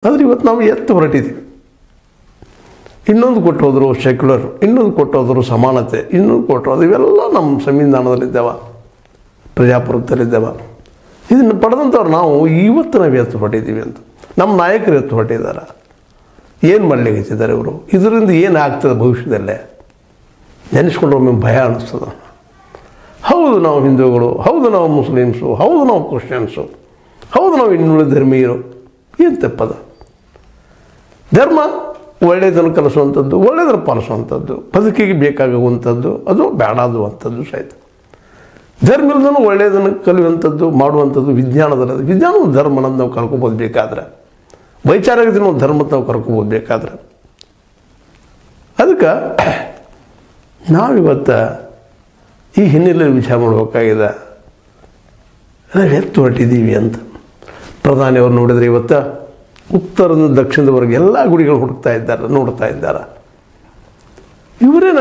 ಆದರೆ ಇವತ್ತು ನಾವು ಎತ್ತು ಹೊರಟಿದ್ದೀವಿ. ಇನ್ನೊಂದು ಕೊಟ್ಟು ಹೋದರು ಸೆಕ್ಯುಲರ್, ಇನ್ನೊಂದು ಕೊಟ್ಟು ಹೋದರು ಸಮಾನತೆ, ಇನ್ನೊಂದು ಕೊಟ್ಟು ಹೋದ್ರು ಇವೆಲ್ಲ ನಮ್ಮ ಸಂವಿಧಾನದಲ್ಲಿದ್ದಾವೆ, ಪ್ರಜಾಪ್ರಭುತ್ವದಲ್ಲಿದ್ದಾವೆ. ಇದನ್ನು ಪಡೆದಂಥವ್ರು ನಾವು ಇವತ್ತು ನಾವು ಎತ್ತು ಹೊರಟಿದ್ದೀವಿ ಅಂತ. ನಮ್ಮ ನಾಯಕರು ಎತ್ತು ಹೊರಟಿದ್ದಾರೆ. ಏನು ಮಾಡಲಿಕ್ಕಿದ್ದಾರೆ ಇವರು? ಇದರಿಂದ ಏನಾಗ್ತದೆ ಭವಿಷ್ಯದಲ್ಲೇ ನೆನೆಸ್ಕೊಂಡ್ರೆ ಒಮ್ಮೆ ಭಯ ಅನ್ನಿಸ್ತದೆ. ಹೌದು ನಾವು ಹಿಂದೂಗಳು, ಹೌದು ನಾವು ಮುಸ್ಲಿಮ್ಸು, ಹೌದು ನಾವು ಕ್ರಿಶ್ಚಿಯನ್ಸು, ಹೌದು ನಾವು ಇನ್ನುಳಿದ ಧರ್ಮೀಯರು. ಏನು ತಪ್ಪದ? ಧರ್ಮ ಒಳ್ಳೆಯದನ್ನು ಕಲಿಸುವಂಥದ್ದು, ಒಳ್ಳೆಯದನ್ನು ಪಾಲಿಸುವಂಥದ್ದು, ಬದುಕಿಗೆ ಬೇಕಾಗುವಂಥದ್ದು, ಅದು ಬೇಡದು ಅಂಥದ್ದು ಸಹಿತ. ಧರ್ಮ ಇಲ್ಲದೂ ಒಳ್ಳೆಯದನ್ನು ಕಲಿಯುವಂಥದ್ದು, ಮಾಡುವಂಥದ್ದು ವಿಜ್ಞಾನದಲ್ಲಿ. ವಿಜ್ಞಾನವು ಧರ್ಮನಂದು ನಾವು ಕರ್ಕೊಬೋದು ಬೇಕಾದ್ರೆ, ವೈಚಾರಿಕದಿಂದ ನಾವು ಧರ್ಮದ ನಾವು ಕರ್ಕೊಬೋದು ಬೇಕಾದ್ರೆ. ಅದಕ್ಕೆ ನಾವಿವತ್ತು ಈ ಹಿನ್ನೆಲೆಯಲ್ಲಿ ವಿಚಾರ ಮಾಡಬೇಕಾಗಿದೆ, ನಾವು ಎತ್ತು ಹೊರಟಿದ್ದೀವಿ ಅಂತ. ಪ್ರಧಾನಿಯವರು ನೋಡಿದರೆ ಇವತ್ತು ಉತ್ತರದಿಂದ ದಕ್ಷಿಣದವರೆಗೆ ಎಲ್ಲ ಗುಡಿಗಳು ಹುಡುಕ್ತಾ ಇದ್ದಾರೆ, ನೋಡ್ತಾ ಇದ್ದಾರೆ. ಇವರೇನ